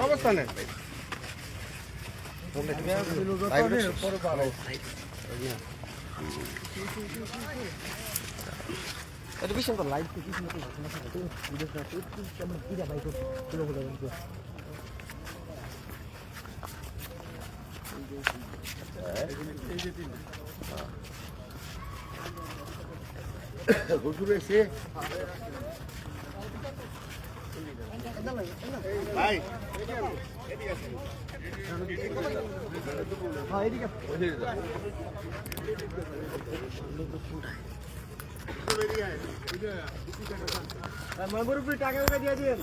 অবস্থানে হুজুর এসে ভাই টাকা দিয়েছেন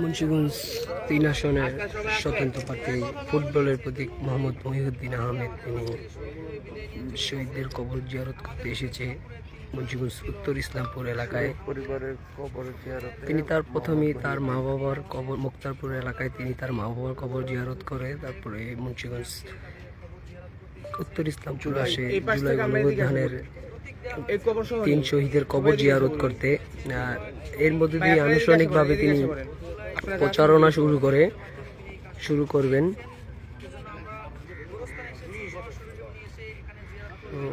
মুন্সিগঞ্জ 3 আসনের স্বতন্ত্র প্রার্থী ফুটবলের প্রতীক মোহাম্মদ মহিউদ্দিন আহমেদ তিনি শহীদদের কবর জিয়ারত করতে এসেছে মুন্সিগঞ্জ উত্তর ইসলামপুর এলাকায়। পরিবারের কবর জিয়ারত তিনি তার প্রথমেই তার মা বাবার কবর মুক্তারপুর এলাকায় তিনি তার মা বাবার কবর জিয়ারত করে তারপরে মুন্সিগঞ্জ উত্তর ইসলামপুর আসে জুলাই গণঅভ্যুত্থানের 3 শহীদের কবর জিয়ারত করতে। এর মধ্যে দিয়ে আনুষ্ঠানিকভাবে তিনি প্রচারণা শুরু করবেন।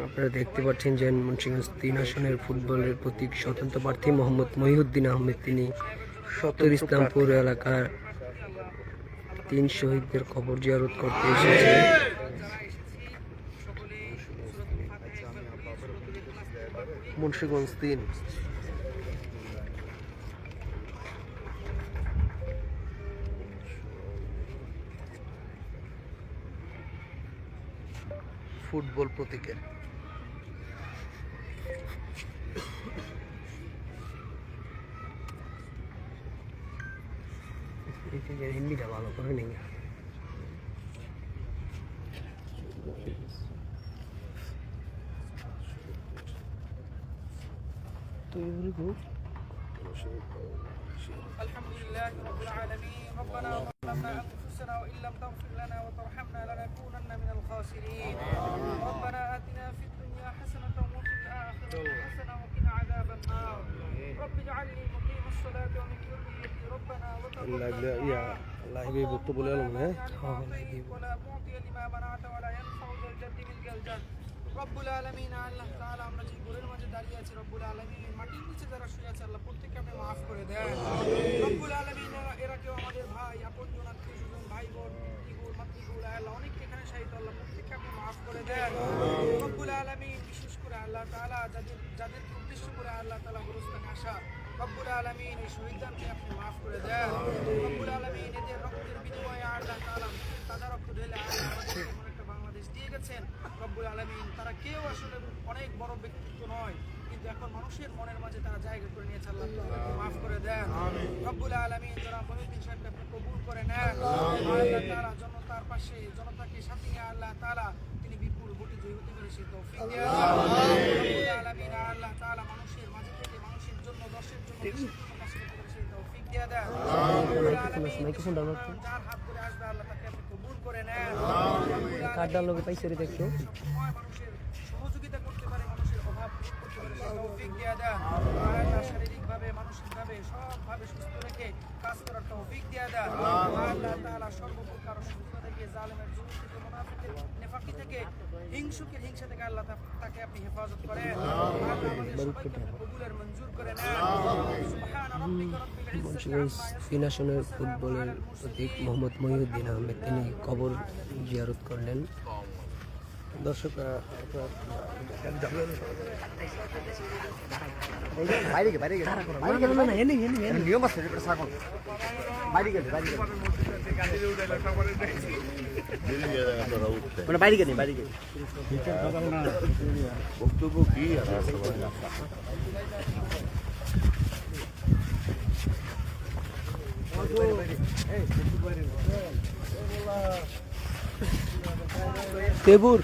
আপনারা দেখতে পাচ্ছেন যে মুন্সিগঞ্জ 3 আসনের ফুটবলের প্রতীক স্বতন্ত্র প্রার্থী মোহাম্মদ মহিউদ্দিন আহমেদ তিনি উত্তর ইসলামপুর এলাকার 3 শহীদদের কবর জিয়ারত করতে এসেছে। মুন্সিগঞ্জ 3 ফুটবল প্রতীকের হিন্দিটা ভালো করে নেই তো الحمد لله رب العالمين ربنا ظلمنا أنفسنا وإن لم تغفر لنا وترحمنا لنكونن من الخاسرين ربنا آتنا في الدنيا حسنة وفي الآخرة حسنة وقنا عذاب النار رب اجعلني مقيم الصلاة ومن ذريتي ربنا وتقبل الله يبارك বলে আলম হ্যাঁ ولا معطي لما منعت ولا ينفع ذا الجد منك الجد রব্বুল আলামিন আল্লাহ তাআলা আমরা যে ঘরের মাঝে দাঁড়িয়ে আছি রব্বুল আলামিন মাটির নিচে যারা শুয়ে আছে আল্লাহ প্রত্যেককে আপনি মাফ করে দেন রব্বুল আলামিন এরা কেউ আমাদের ভাই আপনজন আত্মীয়স্বজন ভাই বোন ইগুল মাতৃগুল আল্লাহ অনেক এখানে শাহিদ আল্লাহ প্রত্যেককে আপনি মাফ করে দেন রব্বুল আলামিন বিশেষ করে আল্লাহ তাআলা যাদের উদ্দেশ্য করে আল্লাহ তাআলা গোরস্থানে আসা রব্বুল আলামিন এই শহীদদেরকে আপনি মাফ করে দেন রব্বুল আলামিন এদের রক্তের বিনিময়ে আল্লাহ তাআলা তাদের রক্ত ঢেলে আমাদের বাংলাদেশ দিয়ে গেছেন রব্বুল আলামিন। তারা কেউ আসলে অনেক বড় ব্যক্তিত্ব নয়, কিন্তু এখন মানুষের মনের মাঝে তারা জায়গা করে নিয়েছে। আল্লাহ তাআলা মাফ করে দেন রব্বুল আলামিন। জনাব মহিউদ্দিন সাহেবকে আপনি কবুল করে নেন। আল্লাহ তাআলা জনতার পাশে জনতাকে সাথে নিয়ে আল্লাহ তাআলা তিনি বিপুল ভোটে জয়ী হতে পেরে সেই তৌফিক দিয়ে দেন রব্বুল আলামিন। আল্লাহ তাআলা মানুষের মাঝে থেকে মানুষের জন্য দশের জন্য কাজ করতে পেরে সেই তৌফিক দিয়ে দেন রব্বুল আলামিন। যার হাত ধরে আসবে আল্লাহ তাকে আপনি কবুল করে নেন কার্ডার লোকে পাইছে রে দেখছো মানুষের সহযোগিতা করতে পারে, মানুষের অভাব করতে পারে সেই তৌফিক দিয়ে দেন আল্লাহ। শারীরিকভাবে মানসিকভাবে সবভাবে সুস্থ রেখে কাজ করার তৌফিক দিয়ে দেন আল্লাহ তাআলা। সর্বপ্রকার অসুস্থ থেকে জালেমের জুলুম থেকে মুনাফিকের নেফাকি থেকে হিংসুকের হিংসা থেকে আল্লাহ তাকে আপনি হেফাজত করেন আল্লাহ। আমাদের সবাইকে আপনি কবুলের মঞ্জুর করে নেন। সুবহান রাব্বিকা রাব্বিল ইজ্জাতি মুন্সিগঞ্জ 3 আসনের ফুটবলের প্রতীক মোহাম্মদ মহিউদ্দিন আহমেদ তিনি কবর জিয়ারত করলেন। দর্শক বক্তব্য কি তেবুর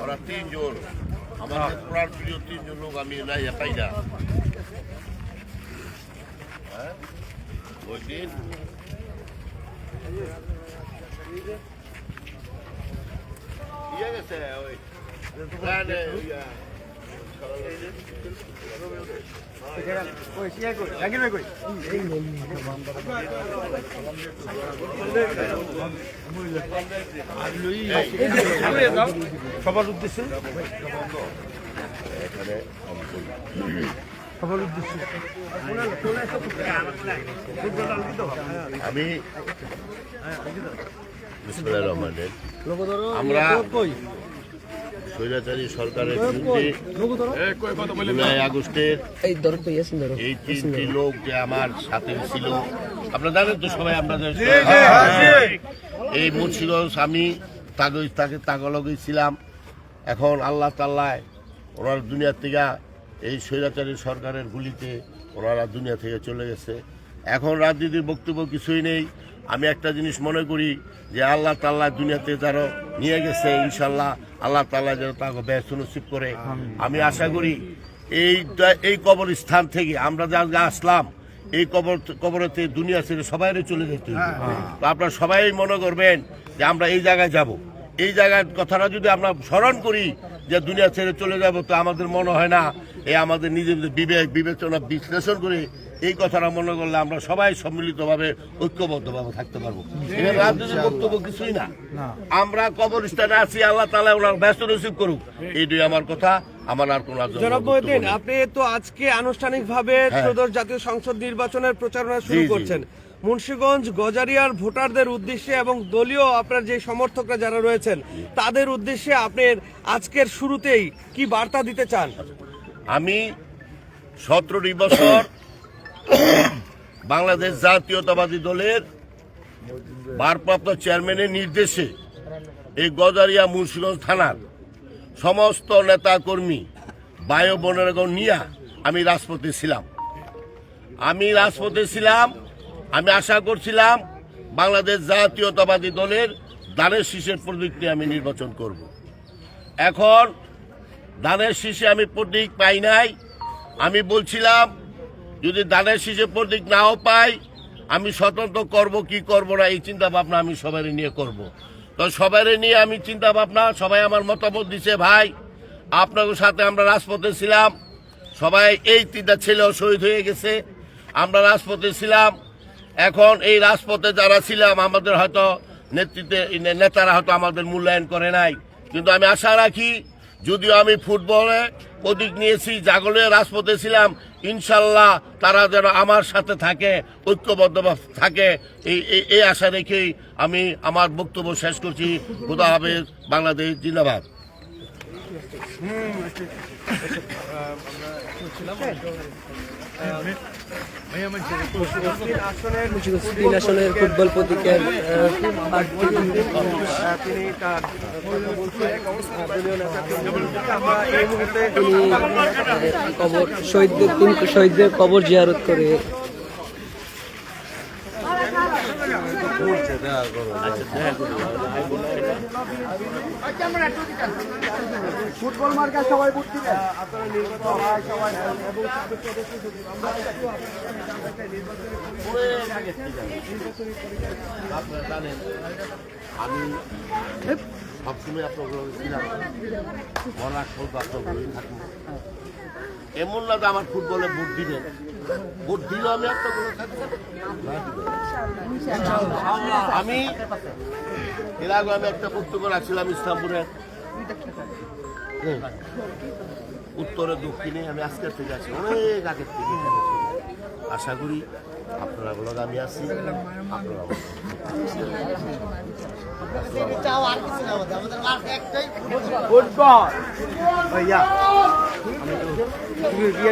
ওরা তিনজন আমাদের প্রাণ প্রিয় তিনজন লোক আমি না একাই না ওই দিন ইয়ে গেছে ওই প্ল্যানে সবার উদ্দেশ্যে এখানে সবার উদ্দেশ্যে আমি বিসমিল্লাহির রহমানির রহিম। আমরা স্বৈরাচারী সরকারের বিরুদ্ধে 9 আগস্টের এই ধরো তো ইয়াসিন ধরো এই তিনটি লোক যে আমার সাথে ছিল আপনারা জানেন তো সবাই আপনাদের এই মুন্সিগঞ্জ আমি তাকে তাগলগে ছিলাম। এখন আল্লাহ তাআলায় ওনার দুনিয়া থেকে এই স্বৈরাচারী সরকারের গুলিতে ওনারা দুনিয়া থেকে চলে গেছে। এখন রাজনীতির বক্তব্য কিছুই নেই। আমি একটা জিনিস মনে করি যে আল্লাহ তাআলা দুনিয়াতে যারা নিয়ে গেছে ইনশাল্লাহ আল্লাহ তাআলা যেন তাকে ব্যস্ত নসিব করে। আমি আশা করি এই কবরস্থান থেকে আমরা যা আসলাম এই কবরেতে দুনিয়া ছেড়ে সবাই চলে যেতে হবে। তো আপনারা সবাই মনে করবেন যে আমরা এই জায়গায় যাব। এই জায়গার কথাটা যদি আমরা স্মরণ করি যে দুনিয়া ছেড়ে চলে যাব, তো আমাদের মনে হয় না এই আমাদের নিজেদের বিবেচনা বিশ্লেষণ করে এই কথাটা মনে করলে আমরা সবাই সম্মিলিতভাবে ঐক্যবদ্ধভাবে থাকতে পারবো। এখানে রাজনৈতিক বক্তব্য কিছুই না। আমরা কবরস্থানে আছি, আল্লাহ তাআলা ওনার ব্যস্ত নসিব করুক, এইটাই আমার কথা। আমার আর কোনো জনাব মহিউদ্দিন, আপনি তো আজকে আনুষ্ঠানিকভাবে ত্রয়োদশ জাতীয় সংসদ নির্বাচনের প্রচারণা শুরু করছেন। মুন্সিগঞ্জ গজারিয়ার ভোটারদের উদ্দেশ্যে এবং দলীয় আপনার যে সমর্থকরা যারা রয়েছেন তাদের উদ্দেশ্যে আপনার আজকের শুরুতেই কি বার্তা দিতে চান? আমি 17 বছর বাংলাদেশ জাতীয়তাবাদী দলের ভারপ্রাপ্ত চেয়ারম্যানের নির্দেশে এই গজারিয়া মুন্সিগঞ্জ থানার সমস্ত নেতা কর্মী ভাই বোনেরগণ নিয়ে আমি রাজপথে ছিলাম। আমি আশা করছিলাম বাংলাদেশ জাতীয়তাবাদী দলের ধানের শীষের প্রতীক নিয়ে আমি নির্বাচন করব। এখন ধানের শীষে আমি প্রতীক পাই নাই। আমি বলছিলাম যদি ধানের শীষে প্রতীক নাও পাই আমি স্বতন্ত্র করব কি করব না এই চিন্তা ভাবনা আমি সবাই নিয়ে করব। তো সবাই নিয়ে আমি চিন্তা ভাবনা, সবাই আমার মতামত দিছে। ভাই আপনাদের সাথে আমরা রাজপথে ছিলাম, সবাই এই 3টা ছেলেও শহীদ হয়ে গেছে। আমরা রাজপথে ছিলাম। এখন এই রাজপথে যারা ছিলাম আমাদের হয়তো নেতারা হয়তো আমাদের মূল্যায়ন করে নাই, কিন্তু আমি আশা রাখি যদিও আমি ফুটবলে প্রতীক নিয়েছি, জাগলে রাজপথে ছিলাম, ইনশাল্লাহ তারা যেন আমার সাথে থাকে, ঐক্যবদ্ধ থাকে, এই আশা রেখেই আমি আমার বক্তব্য শেষ করছি। খোদা হাফেজ, বাংলাদেশ জিন্দাবাদ। তিন আসনের ফুটবল প্রতীকের কবর শহীদদের কবর জিয়ারত করে ফুটবল মার্কা সবাই ভোট দিবেন। আপনারা নির্বাচন সবাই এবং সাবেক সদস্য সচিব, আমরা একটু আপনারা জানেন আমি সবসময় আপনার ছিলাম, মরার সব আপনার ঘরেই থাকবো। এমন না যে আমার ফুটবলে ভোট দিবেন, ভোট দিলেও আমি আপনার ঘরে থাকবো। আমি এর আগে আমি একটা বক্তব্য রাখছিলাম ইসলামপুরে, উত্তরে দক্ষিণে আমি আজকের থেকে আছি, অনেক আগের থেকে এখানে আছি। আশা করি আপনারা বলো আমি আছি, আপনারা ফুটবল ভাইয়া আমি তো ভিডিও